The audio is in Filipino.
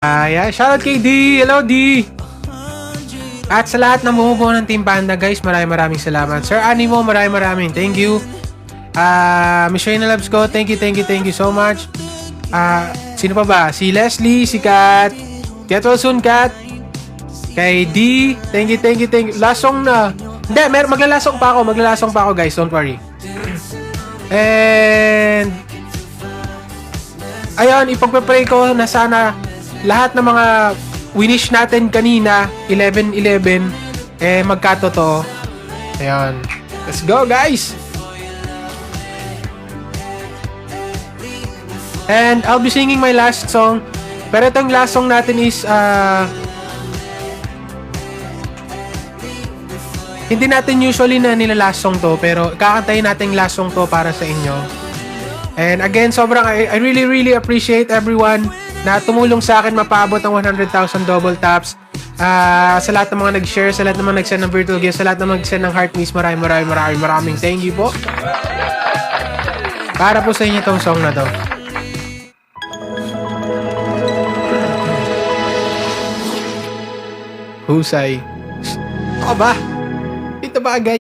Yeah. Shoutout kay D. Hello, D. At sa lahat na bumubuo ng Team Panda, guys, maraming salamat. Sir Animo, maraming thank you. Michelle Loves ko, thank you so much. Sino pa ba? Si Leslie, si Kat. Get well soon, Kat. Kay D, thank you. Last song na. Hindi, maglalasong pa ako, guys, don't worry. And ayun, ipagpe-pray ko na sana lahat ng mga winish natin kanina 11-11 magkatotoo. Ayun. Let's go, guys. And I'll be singing my last song. Pero itong last song natin is hindi natin usually na nila-last song to, pero kakantayin natin last song to para sa inyo. And again, sobrang I really appreciate everyone na tumulong sa akin mapaabot ang 100,000 double taps. Sa lahat ng mga nag-share, sa lahat ng mga nag-send ng virtual gifts, sa lahat ng mga nag-send ng heart miss, maraming thank you po. Para po sa inyo tong song na to. Husay. Ako ba? Ito ba agad?